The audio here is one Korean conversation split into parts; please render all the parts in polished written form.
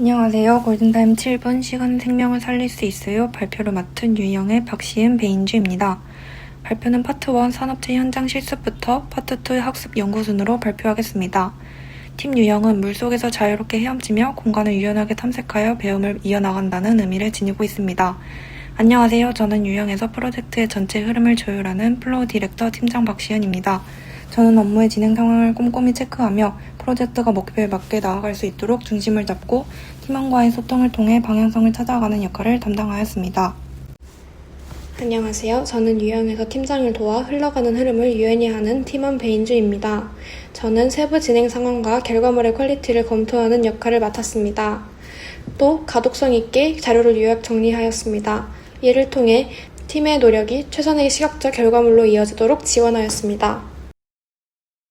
안녕하세요. 골든타임 7분 시간은 생명을 살릴 수 있어요. 발표를 맡은 유영의 박시은 배인주입니다. 발표는 파트 1 산업체 현장 실습부터 파트 2 학습 연구 순으로 발표하겠습니다. 팀 유영은 물속에서 자유롭게 헤엄치며 공간을 유연하게 탐색하여 배움을 이어나간다는 의미를 지니고 있습니다. 안녕하세요. 저는 유영에서 프로젝트의 전체 흐름을 조율하는 플로우 디렉터 팀장 박시은입니다. 저는 업무의 진행 상황을 꼼꼼히 체크하며 프로젝트가 목표에 맞게 나아갈 수 있도록 중심을 잡고 팀원과의 소통을 통해 방향성을 찾아가는 역할을 담당하였습니다. 안녕하세요. 저는 유영에서 팀장을 도와 흘러가는 흐름을 유연히 하는 팀원 배인주입니다. 저는 세부 진행 상황과 결과물의 퀄리티를 검토하는 역할을 맡았습니다. 또 가독성 있게 자료를 요약 정리하였습니다. 이를 통해 팀의 노력이 최선의 시각적 결과물로 이어지도록 지원하였습니다.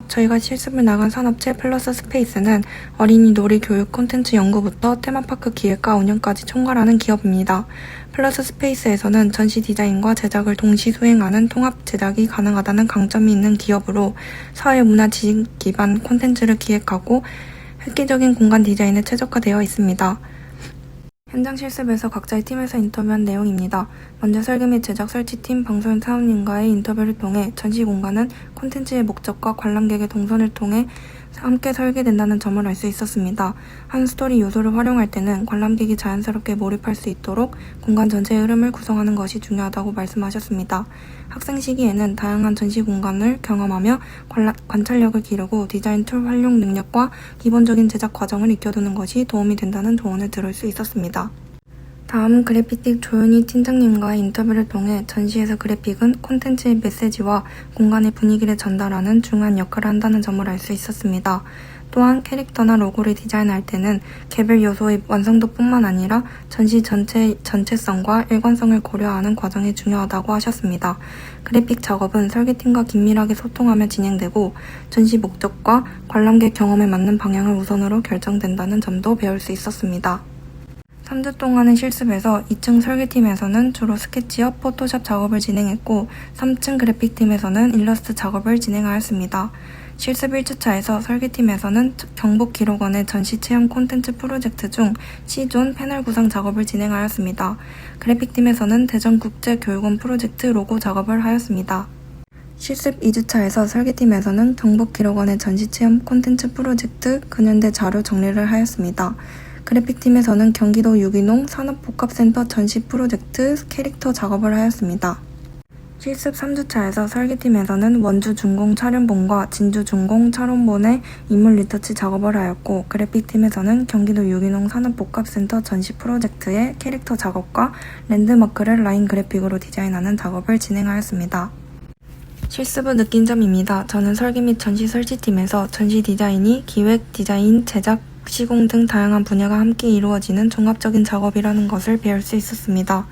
저희가 실습을 나간 산업체 플러스 스페이스는 어린이 놀이 교육 콘텐츠 연구부터 테마파크 기획과 운영까지 총괄하는 기업입니다. 플러스 스페이스에서는 전시 디자인과 제작을 동시 수행하는 통합 제작이 가능하다는 강점이 있는 기업으로 사회문화 지식 기반 콘텐츠를 기획하고 획기적인 공간 디자인에 최적화되어 있습니다. 현장 실습에서 각자의 팀에서 인터뷰한 내용입니다. 먼저 설계 및 제작 설치팀 방소연 사원님과의 인터뷰를 통해 전시 공간은 콘텐츠의 목적과 관람객의 동선을 통해 함께 설계된다는 점을 알 수 있었습니다. 한 스토리 요소를 활용할 때는 관람객이 자연스럽게 몰입할 수 있도록 공간 전체의 흐름을 구성하는 것이 중요하다고 말씀하셨습니다. 학생 시기에는 다양한 전시 공간을 경험하며 관찰력을 기르고 디자인 툴 활용 능력과 기본적인 제작 과정을 익혀두는 것이 도움이 된다는 조언을 들을 수 있었습니다. 다음 그래피틱 조윤희 팀장님과의 인터뷰를 통해 전시에서 그래픽은 콘텐츠의 메시지와 공간의 분위기를 전달하는 중요한 역할을 한다는 점을 알 수 있었습니다. 또한 캐릭터나 로고를 디자인할 때는 개별 요소의 완성도뿐만 아니라 전시 전체의 전체성과 일관성을 고려하는 과정이 중요하다고 하셨습니다. 그래픽 작업은 설계팀과 긴밀하게 소통하며 진행되고 전시 목적과 관람객 경험에 맞는 방향을 우선으로 결정된다는 점도 배울 수 있었습니다. 3주 동안의 실습에서 2층 설계팀에서는 주로 스케치업, 포토샵 작업을 진행했고 3층 그래픽팀에서는 일러스트 작업을 진행하였습니다. 실습 1주차에서 설계팀에서는 경북기록원의 전시체험 콘텐츠 프로젝트 중 C존 패널 구상 작업을 진행하였습니다. 그래픽팀에서는 대전국제교육원 프로젝트 로고 작업을 하였습니다. 실습 2주차에서 설계팀에서는 경북기록원의 전시체험 콘텐츠 프로젝트 근현대 자료 정리를 하였습니다. 그래픽팀에서는 경기도 유기농 산업복합센터 전시 프로젝트 캐릭터 작업을 하였습니다. 실습 3주차에서 설계팀에서는 원주 준공 촬영본과 진주 준공 촬영본의 인물 리터치 작업을 하였고 그래픽팀에서는 경기도 유기농 산업복합센터 전시 프로젝트의 캐릭터 작업과 랜드마크를 라인 그래픽으로 디자인하는 작업을 진행하였습니다. 실습 후 느낀 점입니다. 저는 설계 및 전시 설치팀에서 전시 디자인이 기획, 디자인, 제작, 시공 등 다양한 분야가 함께 이루어지는 종합적인 작업이라는 것을 배울 수 있었습니다.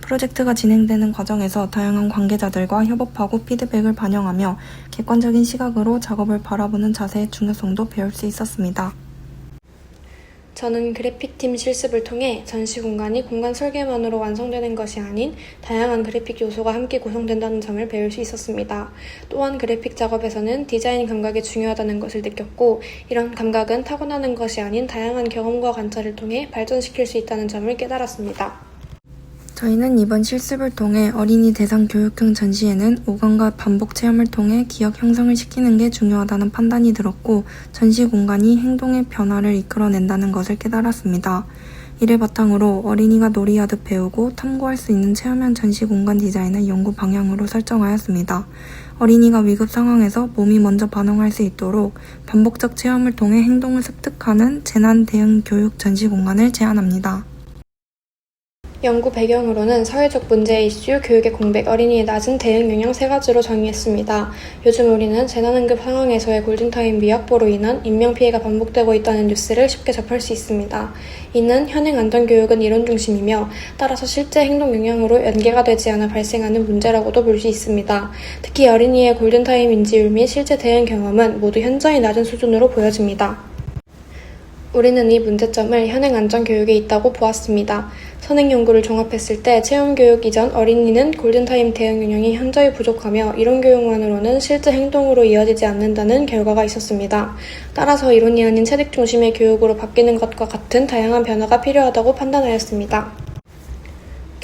프로젝트가 진행되는 과정에서 다양한 관계자들과 협업하고 피드백을 반영하며 객관적인 시각으로 작업을 바라보는 자세의 중요성도 배울 수 있었습니다. 저는 그래픽팀 실습을 통해 전시 공간이 공간 설계만으로 완성되는 것이 아닌 다양한 그래픽 요소가 함께 구성된다는 점을 배울 수 있었습니다. 또한 그래픽 작업에서는 디자인 감각이 중요하다는 것을 느꼈고 이런 감각은 타고나는 것이 아닌 다양한 경험과 관찰을 통해 발전시킬 수 있다는 점을 깨달았습니다. 저희는 이번 실습을 통해 어린이 대상 교육형 전시에는 오감과 반복 체험을 통해 기억 형성을 시키는 게 중요하다는 판단이 들었고 전시 공간이 행동의 변화를 이끌어낸다는 것을 깨달았습니다. 이를 바탕으로 어린이가 놀이하듯 배우고 탐구할 수 있는 체험형 전시 공간 디자인을 연구 방향으로 설정하였습니다. 어린이가 위급 상황에서 몸이 먼저 반응할 수 있도록 반복적 체험을 통해 행동을 습득하는 재난 대응 교육 전시 공간을 제안합니다. 연구 배경으로는 사회적 문제 이슈, 교육의 공백, 어린이의 낮은 대응 역량 3가지로 정의했습니다. 요즘 우리는 재난응급 상황에서의 골든타임 미확보로 인한 인명피해가 반복되고 있다는 뉴스를 쉽게 접할 수 있습니다. 이는 현행 안전교육은 이론 중심이며 따라서 실제 행동 역량으로 연계가 되지 않아 발생하는 문제라고도 볼 수 있습니다. 특히 어린이의 골든타임 인지율 및 실제 대응 경험은 모두 현저히 낮은 수준으로 보여집니다. 우리는 이 문제점을 현행 안전교육에 있다고 보았습니다. 선행 연구를 종합했을 때 체험교육 이전 어린이는 골든타임 대응 역량이 현저히 부족하며 이론 교육만으로는 실제 행동으로 이어지지 않는다는 결과가 있었습니다. 따라서 이론이 아닌 체득 중심의 교육으로 바뀌는 것과 같은 다양한 변화가 필요하다고 판단하였습니다.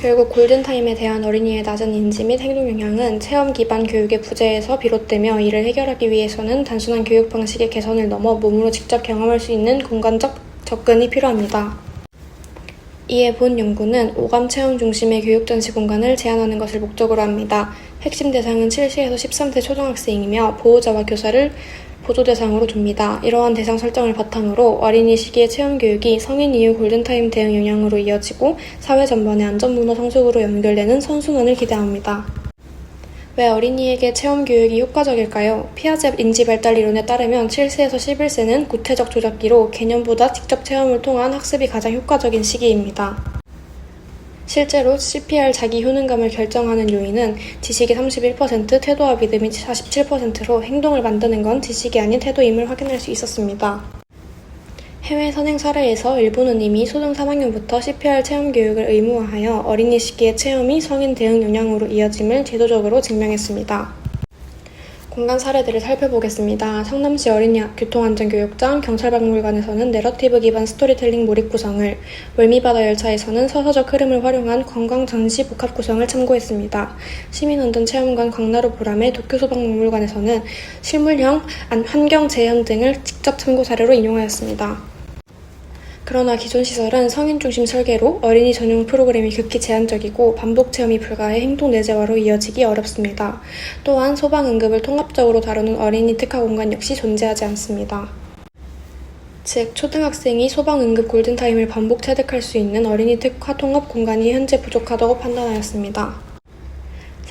결국 골든타임에 대한 어린이의 낮은 인지 및 행동 역량은 체험 기반 교육의 부재에서 비롯되며 이를 해결하기 위해서는 단순한 교육 방식의 개선을 넘어 몸으로 직접 경험할 수 있는 공간적 접근이 필요합니다. 이에 본 연구는 오감 체험 중심의 교육 전시 공간을 제한하는 것을 목적으로 합니다. 핵심 대상은 7세에서 13세 초등학생이며 보호자와 교사를 보조 대상으로 둡니다. 이러한 대상 설정을 바탕으로 어린이 시기의 체험 교육이 성인 이후 골든타임 대응 역량으로 이어지고 사회 전반의 안전문화 성숙으로 연결되는 선순환을 기대합니다. 왜 어린이에게 체험 교육이 효과적일까요? 피아제 인지발달 이론에 따르면 7세에서 11세는 구체적 조작기로 개념보다 직접 체험을 통한 학습이 가장 효과적인 시기입니다. 실제로 CPR 자기 효능감을 결정하는 요인은 지식이 31%, 태도와 믿음이 47%로 행동을 만드는 건 지식이 아닌 태도임을 확인할 수 있었습니다. 해외 선행 사례에서 일본은 이미 초등 3학년부터 CPR 체험 교육을 의무화하여 어린이 시기의 체험이 성인 대응 역량으로 이어짐을 제도적으로 증명했습니다. 공간 사례들을 살펴보겠습니다. 성남시 어린이 교통안전교육장, 경찰박물관에서는 내러티브 기반 스토리텔링 몰입 구성을, 월미바다 열차에서는 서서적 흐름을 활용한 관광전시 복합 구성을 참고했습니다. 시민안전체험관 광나루 보람의 도쿄소방박물관에서는 실물형 환경 재현 등을 직접 참고 사례로 인용하였습니다. 그러나 기존 시설은 성인 중심 설계로 어린이 전용 프로그램이 극히 제한적이고 반복 체험이 불가해 행동 내재화로 이어지기 어렵습니다. 또한 소방응급을 통합적으로 다루는 어린이 특화 공간 역시 존재하지 않습니다. 즉, 초등학생이 소방응급 골든타임을 반복 체득할 수 있는 어린이 특화 통합 공간이 현재 부족하다고 판단하였습니다.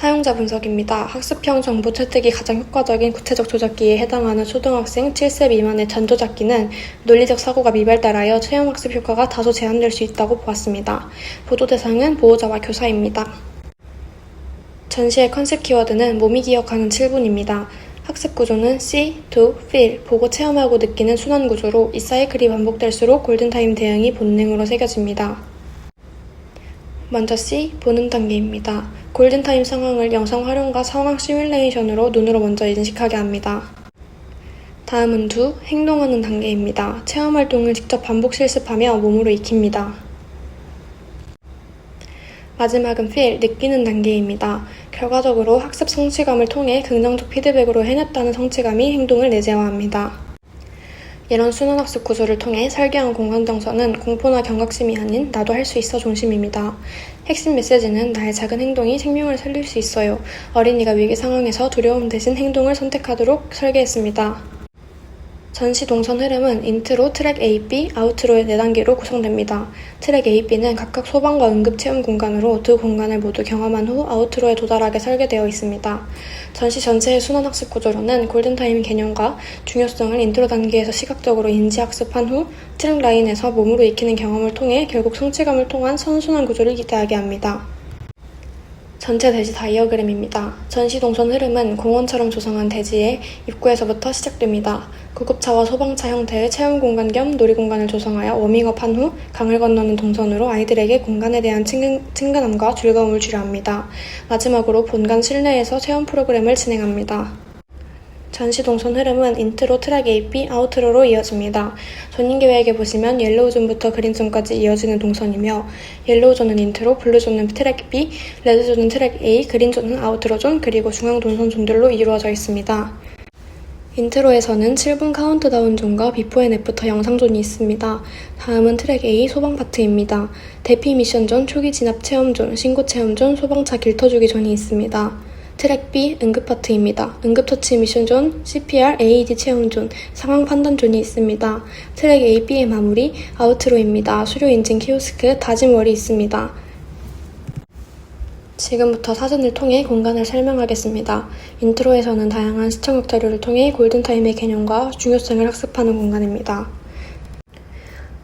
사용자 분석입니다. 학습형 정보 채택이 가장 효과적인 구체적 조작기에 해당하는 초등학생 7세 미만의 전조작기는 논리적 사고가 미발달하여 체험학습 효과가 다소 제한될 수 있다고 보았습니다. 보도 대상은 보호자와 교사입니다. 전시의 컨셉 키워드는 몸이 기억하는 7분입니다. 학습 구조는 see, do, feel, 보고 체험하고 느끼는 순환 구조로 이 사이클이 반복될수록 골든타임 대응이 본능으로 새겨집니다. 먼저 C, 보는 단계입니다. 골든타임 상황을 영상 활용과 상황 시뮬레이션으로 눈으로 먼저 인식하게 합니다. 다음은 do, 행동하는 단계입니다. 체험 활동을 직접 반복 실습하며 몸으로 익힙니다. 마지막은 feel, 느끼는 단계입니다. 결과적으로 학습 성취감을 통해 긍정적 피드백으로 해냈다는 성취감이 행동을 내재화합니다. 이런 순환학습 구조를 통해 설계한 공간 정서는 공포나 경각심이 아닌 나도 할 수 있어 중심입니다. 핵심 메시지는 나의 작은 행동이 생명을 살릴 수 있어요. 어린이가 위기 상황에서 두려움 대신 행동을 선택하도록 설계했습니다. 전시 동선 흐름은 인트로, 트랙 A, B, 아우트로의 4단계로 구성됩니다. 트랙 A, B는 각각 소방과 응급 체험 공간으로 두 공간을 모두 경험한 후 아우트로에 도달하게 설계되어 있습니다. 전시 전체의 순환학습 구조로는 골든타임 개념과 중요성을 인트로 단계에서 시각적으로 인지학습한 후 트랙 라인에서 몸으로 익히는 경험을 통해 결국 성취감을 통한 선순환 구조를 기대하게 합니다. 전체 대지 다이어그램입니다. 전시 동선 흐름은 공원처럼 조성한 대지의 입구에서부터 시작됩니다. 구급차와 소방차 형태의 체험 공간 겸 놀이공간을 조성하여 워밍업한 후 강을 건너는 동선으로 아이들에게 공간에 대한 친근함과 즐거움을 주려 합니다. 마지막으로 본관 실내에서 체험 프로그램을 진행합니다. 전시 동선 흐름은 인트로, 트랙 A, B, 아우트로로 이어집니다. 전인계획에 보시면 옐로우존부터 그린존까지 이어지는 동선이며 옐로우존은 인트로, 블루존은 트랙 B, 레드존은 트랙 A, 그린존은 아우트로존, 그리고 중앙 동선 존들로 이루어져 있습니다. 인트로에서는 7분 카운트다운 존과 비포 앤 애프터 영상존이 있습니다. 다음은 트랙 A 소방 파트입니다. 대피 미션 존, 초기 진압 체험 존, 신고 체험 존, 소방차 길터주기 존이 있습니다. 트랙 B 응급 파트입니다. 응급처치 미션 존, CPR, AED 체험 존, 상황 판단 존이 있습니다. 트랙 A, B의 마무리, 아우트로입니다. 수료 인증 키오스크, 다짐월이 있습니다. 지금부터 사진을 통해 공간을 설명하겠습니다. 인트로에서는 다양한 시청각 자료를 통해 골든타임의 개념과 중요성을 학습하는 공간입니다.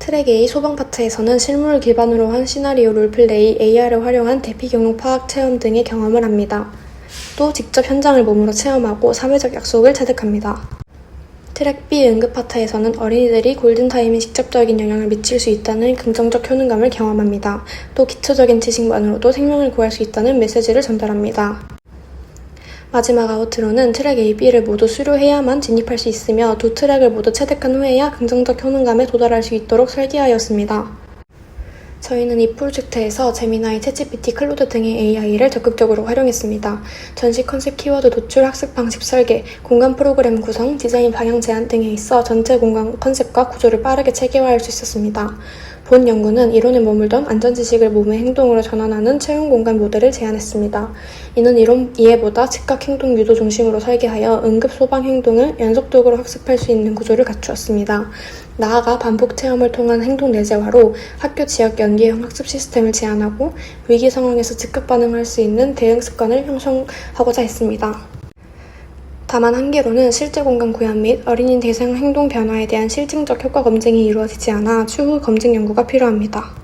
트랙 A 소방 파트에서는 실물을 기반으로 한 시나리오 롤플레이, AR을 활용한 대피 경로 파악 체험 등의 경험을 합니다. 또 직접 현장을 몸으로 체험하고 사회적 약속을 체득합니다. 트랙 B 응급파트에서는 어린이들이 골든타임에 직접적인 영향을 미칠 수 있다는 긍정적 효능감을 경험합니다. 또 기초적인 지식만으로도 생명을 구할 수 있다는 메시지를 전달합니다. 마지막 아웃트로는 트랙 A, B를 모두 수료해야만 진입할 수 있으며 두 트랙을 모두 체득한 후에야 긍정적 효능감에 도달할 수 있도록 설계하였습니다. 저희는 이 프로젝트에서 제미나이, 챗GPT, 클로드 등의 AI를 적극적으로 활용했습니다. 전시 컨셉 키워드 도출, 학습 방식 설계, 공간 프로그램 구성, 디자인 방향 제안 등에 있어 전체 공간 컨셉과 구조를 빠르게 체계화할 수 있었습니다. 본 연구는 이론에 머물던 안전지식을 몸의 행동으로 전환하는 체험 공간 모델을 제안했습니다. 이는 이론 이해보다 즉각 행동 유도 중심으로 설계하여 응급 소방 행동을 연속적으로 학습할 수 있는 구조를 갖추었습니다. 나아가 반복 체험을 통한 행동 내재화로 학교 지역 연계형 학습 시스템을 제안하고 위기 상황에서 즉각 반응할 수 있는 대응 습관을 형성하고자 했습니다. 다만 한계로는 실제 공간 구현 및 어린이 대상 행동 변화에 대한 실증적 효과 검증이 이루어지지 않아 추후 검증 연구가 필요합니다.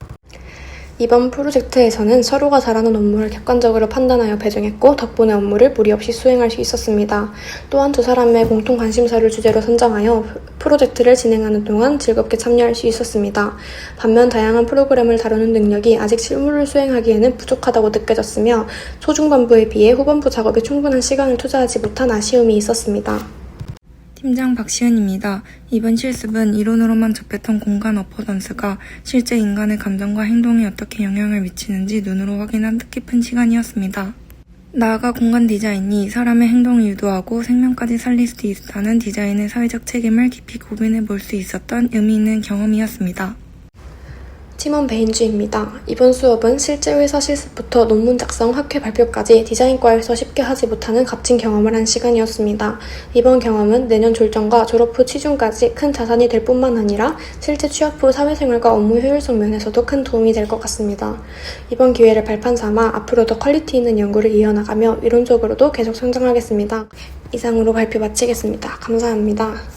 이번 프로젝트에서는 서로가 잘하는 업무를 객관적으로 판단하여 배정했고 덕분에 업무를 무리 없이 수행할 수 있었습니다. 또한 두 사람의 공통 관심사를 주제로 선정하여 프로젝트를 진행하는 동안 즐겁게 참여할 수 있었습니다. 반면 다양한 프로그램을 다루는 능력이 아직 실무를 수행하기에는 부족하다고 느껴졌으며 초중반부에 비해 후반부 작업에 충분한 시간을 투자하지 못한 아쉬움이 있었습니다. 팀장 박시은입니다. 이번 실습은 이론으로만 접했던 공간 어퍼던스가 실제 인간의 감정과 행동에 어떻게 영향을 미치는지 눈으로 확인한 뜻깊은 시간이었습니다. 나아가 공간 디자인이 사람의 행동을 유도하고 생명까지 살릴 수 있다는 디자인의 사회적 책임을 깊이 고민해 볼 수 있었던 의미 있는 경험이었습니다. 팀원 배인주입니다. 이번 수업은 실제 회사 실습부터 논문 작성, 학회 발표까지 디자인과에서 쉽게 하지 못하는 값진 경험을 한 시간이었습니다. 이번 경험은 내년 졸전과 졸업 후 취준까지 큰 자산이 될 뿐만 아니라 실제 취업 후 사회생활과 업무 효율성 면에서도 큰 도움이 될 것 같습니다. 이번 기회를 발판 삼아 앞으로 더 퀄리티 있는 연구를 이어나가며 이론적으로도 계속 성장하겠습니다. 이상으로 발표 마치겠습니다. 감사합니다.